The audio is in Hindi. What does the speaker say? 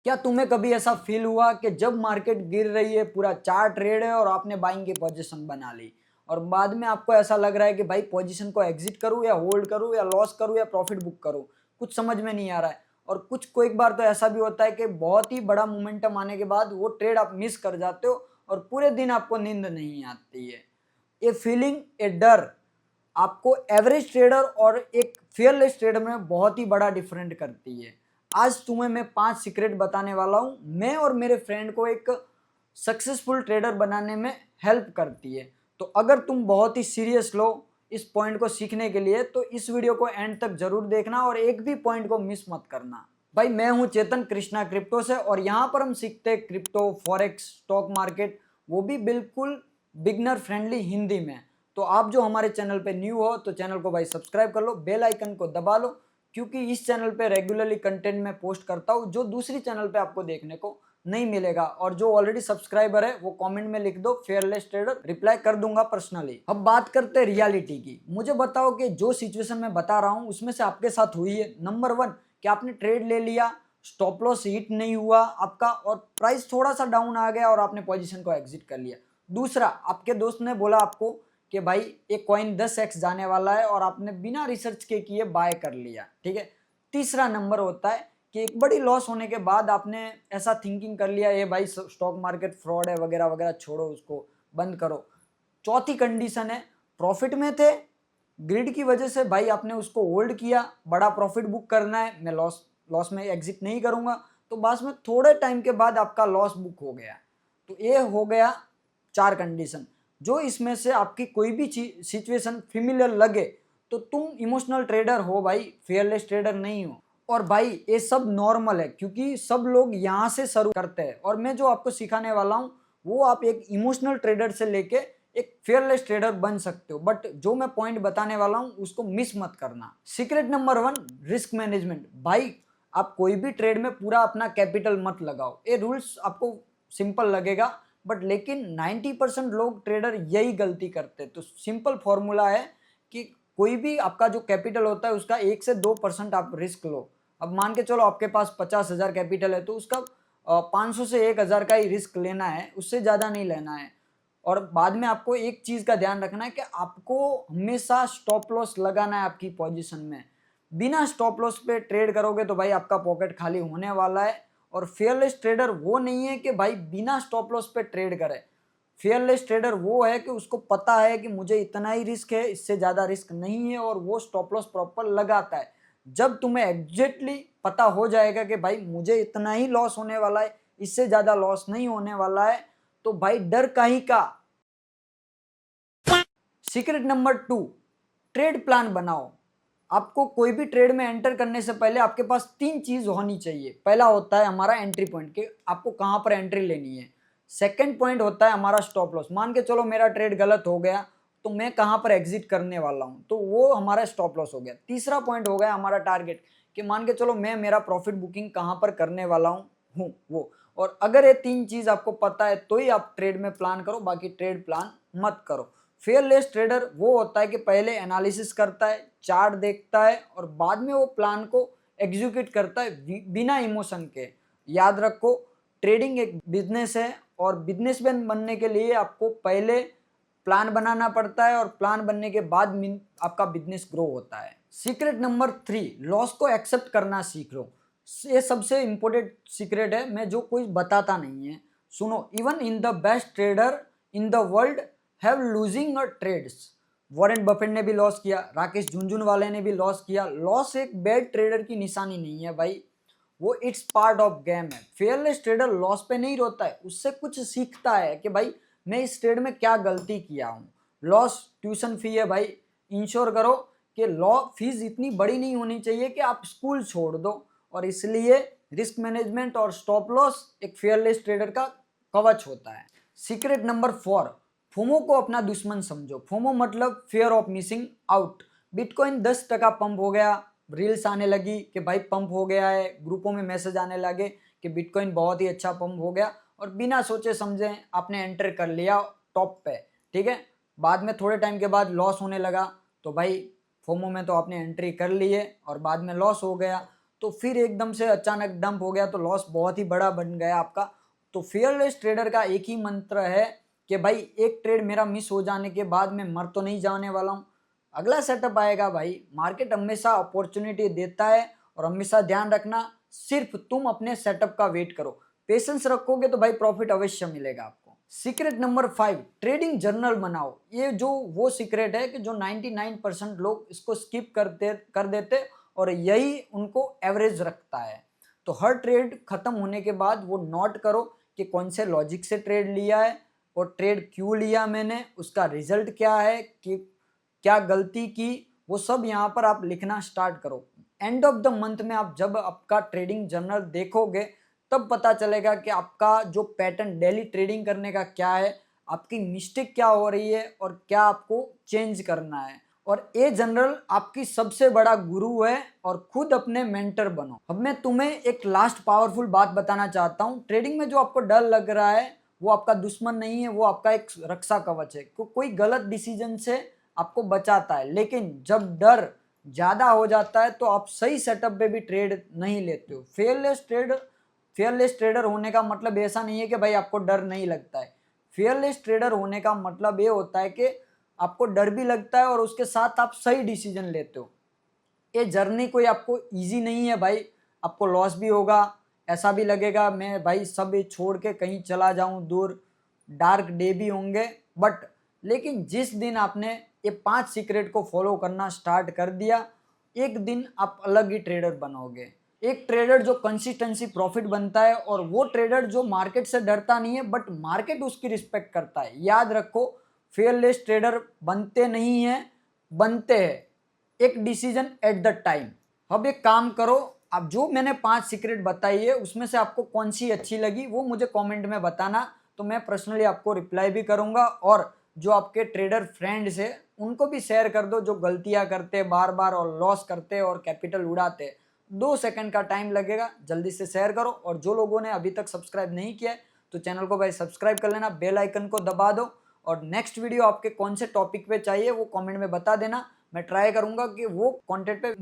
क्या तुम्हें कभी ऐसा फील हुआ कि जब मार्केट गिर रही है, पूरा 4 ट्रेड है और आपने बाइंग की पोजीशन बना ली और बाद में आपको ऐसा लग रहा है कि भाई पोजीशन को एग्जिट करूं या होल्ड करूं या लॉस करूं या प्रॉफिट बुक करूं, कुछ समझ में नहीं आ रहा है। और कुछ कोई बार तो ऐसा भी होता है कि बहुत ही बड़ा मोमेंटम आने के बाद वो ट्रेड आप मिस कर जाते हो और पूरे दिन आपको नींद नहीं आती है। ये फीलिंग, ये डर आपको एवरेज ट्रेडर और एक फेयरलेस ट्रेडर में बहुत ही बड़ा डिफरेंट करती है। आज तुम्हें मैं 5 सीक्रेट बताने वाला हूं, मैं और मेरे फ्रेंड को एक सक्सेसफुल ट्रेडर बनाने में हेल्प करती है। तो अगर तुम बहुत ही सीरियस लो इस पॉइंट को सीखने के लिए तो इस वीडियो को एंड तक जरूर देखना और एक भी पॉइंट को मिस मत करना। भाई मैं हूं चेतन कृष्णा क्रिप्टो से और यहाँ पर हम सीखते हैं क्रिप्टो, फॉरेक्स, स्टॉक मार्केट, वो भी बिल्कुल बिगनर फ्रेंडली हिंदी में। तो आप जो हमारे चैनल पे न्यू हो तो चैनल को भाई सब्सक्राइब कर लो, बेल आइकन को दबा लो, क्योंकि इस चैनल पे रेगुलरली कंटेंट में पोस्ट करता हूँ जो दूसरी चैनल पे आपको देखने को नहीं मिलेगा। और जो ऑलरेडी सब्सक्राइबर है वो कमेंट में लिख दो फेयरलेस ट्रेडर, रिप्लाई कर दूंगा पर्सनली। अब बात करते हैं रियलिटी की। मुझे बताओ कि जो सिचुएशन मैं बता रहा हूँ उसमें से आपके साथ हुई है। नंबर 1 कि आपने ट्रेड ले लिया, स्टॉप लॉस हिट नहीं हुआ आपका और प्राइस थोड़ा सा डाउन आ गया और आपने पोजीशन को एग्जिट कर लिया। दूसरा, आपके दोस्त ने बोला आपको कि भाई एक कॉइन 10x जाने वाला है और आपने बिना रिसर्च के किए बाय कर लिया, ठीक है। तीसरा नंबर होता है कि एक बड़ी लॉस होने के बाद आपने ऐसा थिंकिंग कर लिया ये भाई स्टॉक मार्केट फ्रॉड है वगैरह वगैरह, छोड़ो उसको, बंद करो। चौथी कंडीशन है प्रॉफिट में थे, ग्रिड की वजह से भाई आपने उसको होल्ड किया, बड़ा प्रॉफिट बुक करना है, मैं लॉस लॉस में एग्जिट नहीं करूंगा, तो बस में थोड़े टाइम के बाद आपका लॉस बुक हो गया। तो ये हो गया 4 कंडीशन। जो इसमें से आपकी कोई भी सिचुएशन फेमिलियर लगे तो तुम इमोशनल ट्रेडर हो भाई, फेयरलेस ट्रेडर नहीं हो। और भाई ये सब नॉर्मल है क्योंकि सब लोग यहाँ से शुरू करते हैं और मैं जो आपको सिखाने वाला हूँ वो आप एक इमोशनल ट्रेडर से लेके एक फेयरलेस ट्रेडर बन सकते हो। बट जो मैं पॉइंट बताने वाला हूँ उसको मिस मत करना। Secret number 1, risk management. भाई आप कोई भी ट्रेड में पूरा अपना कैपिटल मत लगाओ। ये रूल्स आपको सिंपल लगेगा बट लेकिन 90% लोग ट्रेडर यही गलती करते हैं। तो सिंपल फॉर्मूला है कि कोई भी आपका जो कैपिटल होता है उसका 1 से 2% आप रिस्क लो। अब मान के चलो आपके पास 50,000 कैपिटल है तो उसका 500 से 1,000 का ही रिस्क लेना है, उससे ज़्यादा नहीं लेना है। और बाद में आपको एक चीज़ का ध्यान रखना है कि आपको हमेशा स्टॉप लॉस लगाना है आपकी पोजीशन में। बिना स्टॉप लॉस पे ट्रेड करोगे तो भाई आपका पॉकेट खाली होने वाला है। और फेयरलेस ट्रेडर वो नहीं है कि भाई बिना स्टॉप लॉस पे ट्रेड करे। फेयरलेस ट्रेडर वो है कि उसको पता है कि मुझे इतना ही रिस्क है, इससे ज़्यादा रिस्क नहीं है, और वो स्टॉप लॉस प्रॉपर लगाता है। जब तुम्हें एग्जैक्टली पता हो जाएगा कि भाई मुझे इतना ही लॉस होने वाला है, इससे ज़्यादा लॉस नहीं होने वाला है, तो भाई डर काहे का। सीक्रेट नंबर 2, ट्रेड प्लान बनाओ। आपको कोई भी ट्रेड में एंटर करने से पहले आपके पास 3 चीज होनी चाहिए। पहला होता है हमारा एंट्री पॉइंट कि आपको कहां पर एंट्री लेनी है। सेकंड पॉइंट होता है हमारा स्टॉप लॉस। मान के चलो मेरा ट्रेड गलत हो गया तो मैं कहां पर एग्जिट करने वाला हूं, तो वो हमारा स्टॉप लॉस हो गया। तीसरा पॉइंट हो गया हमारा टारगेट कि मान के चलो मैं मेरा प्रॉफिट बुकिंग कहां पर करने वाला हूं वो। और अगर ये 3 चीज आपको पता है तो ही आप ट्रेड में प्लान करो, बाकी ट्रेड प्लान मत करो। फेयरलेस ट्रेडर वो होता है कि पहले एनालिसिस करता है, चार्ट देखता है और बाद में वो प्लान को एग्जीक्यूट करता है बिना इमोशन के। याद रखो, ट्रेडिंग एक बिजनेस है और बिजनेसमैन बनने के लिए आपको पहले प्लान बनाना पड़ता है और प्लान बनने के बाद आपका बिजनेस ग्रो होता है। सीक्रेट नंबर 3, लॉस को एक्सेप्ट करना सीख लो। ये सबसे इंपॉर्टेंट सीक्रेट है, मैं जो कोई बताता नहीं है। सुनो, even in the best trader in the world have losing trades. Warren Buffett ने भी लॉस किया, राकेश झुनझुनवाले ने भी लॉस किया। लॉस एक बैड ट्रेडर की निशानी नहीं है भाई, वो इट्स पार्ट ऑफ गेम है। फेयरलेस ट्रेडर लॉस पे नहीं रोता है, उससे कुछ सीखता है कि भाई मैं इस ट्रेड में क्या गलती किया हूँ। लॉस ट्यूशन फी है भाई, इंश्योर करो कि लॉ फीस इतनी बड़ी नहीं होनी चाहिए कि आप स्कूल छोड़ दो। और इसलिए रिस्क मैनेजमेंट और स्टॉप लॉस एक फेयरलेस ट्रेडर का कवच होता है। सीक्रेट नंबर 4, फोमो को अपना दुश्मन समझो। फोमो मतलब fear of missing out. Bitcoin 10% pump हो गया, रील्स आने लगी कि भाई पंप हो गया है, ग्रुपों में मैसेज आने लगे कि बिटकॉइन बहुत ही अच्छा पंप हो गया, और बिना सोचे समझे आपने एंटर कर लिया टॉप पे, ठीक है। बाद में थोड़े टाइम के बाद लॉस होने लगा तो भाई फोमो में तो आपने एंट्री कर ली है और बाद में लॉस हो गया। तो फिर एकदम से अचानक डंप हो गया तो लॉस बहुत ही बड़ा बन गया आपका। तो फियरलेस ट्रेडर का एक ही मंत्र है कि भाई एक ट्रेड मेरा मिस हो जाने के बाद मैं मर तो नहीं जाने वाला हूँ, अगला सेटअप आएगा। भाई मार्केट हमेशा अपॉर्चुनिटी देता है और हमेशा ध्यान रखना सिर्फ तुम अपने सेटअप का वेट करो, पेशेंस रखोगे तो भाई प्रॉफिट अवश्य मिलेगा आपको। सीक्रेट नंबर 5, ट्रेडिंग जर्नल बनाओ। ये जो वो सीक्रेट है कि जो 99% लोग इसको स्किप कर देते और यही उनको एवरेज रखता है। तो हर ट्रेड खत्म होने के बाद वो नोट करो कि कौन से लॉजिक से ट्रेड लिया है और ट्रेड क्यों लिया मैंने, उसका रिजल्ट क्या है, कि क्या गलती की, वो सब यहाँ पर आप लिखना स्टार्ट करो। एंड ऑफ द मंथ में आप जब आपका ट्रेडिंग जर्नल देखोगे तब पता चलेगा कि आपका जो पैटर्न डेली ट्रेडिंग करने का क्या है, आपकी मिस्टेक क्या हो रही है और क्या आपको चेंज करना है। और ये जनरल आपकी सबसे बड़ा गुरु है और खुद अपने मेंटर बनो। अब मैं तुम्हें एक लास्ट पावरफुल बात बताना चाहता हूँ। ट्रेडिंग में जो आपको डर लग रहा है वो आपका दुश्मन नहीं है, वो आपका एक रक्षा कवच है। कोई गलत डिसीजन से आपको बचाता है, लेकिन जब डर ज्यादा हो जाता है तो आप सही सेटअप पे भी ट्रेड नहीं लेते हो। फेयरलेस ट्रेडर होने का मतलब ऐसा नहीं है कि भाई आपको डर नहीं लगता है। फेयरलेस ट्रेडर होने का मतलब ये होता है कि आपको डर भी लगता है और उसके साथ आप सही डिसीजन लेते हो। ये जर्नी कोई आपको इजी नहीं है भाई, आपको लॉस भी होगा, ऐसा भी लगेगा मैं भाई सब छोड़ के कहीं चला जाऊं दूर, डार्क डे भी होंगे। बट लेकिन जिस दिन आपने ये 5 सीक्रेट को फॉलो करना स्टार्ट कर दिया, एक दिन आप अलग ही ट्रेडर बनोगे। एक ट्रेडर जो कंसिस्टेंसी प्रॉफिट बनता है और वो ट्रेडर जो मार्केट से डरता नहीं है बट मार्केट उसकी रिस्पेक्ट करता है। याद रखो, फेयरलेस ट्रेडर बनते नहीं है, बनते हैं एक डिसीजन एट द टाइम। अब एक काम करो, अब जो मैंने 5 सीक्रेट बताई है उसमें से आपको कौन सी अच्छी लगी वो मुझे कमेंट में बताना, तो मैं पर्सनली आपको रिप्लाई भी करूंगा। और जो आपके ट्रेडर फ्रेंड्स है उनको भी शेयर कर दो, जो गलतियां करते बार बार और लॉस करते और कैपिटल उड़ाते। 2 सेकंड का टाइम लगेगा, जल्दी से शेयर करो। और जो लोगों ने अभी तक सब्सक्राइब नहीं किया है तो चैनल को भाई सब्सक्राइब कर लेना, बेल आइकन को दबा दो। और नेक्स्ट वीडियो आपके कौन से टॉपिक पे चाहिए वो कमेंट में बता देना, मैं ट्राई करूंगा कि वो कंटेंट पे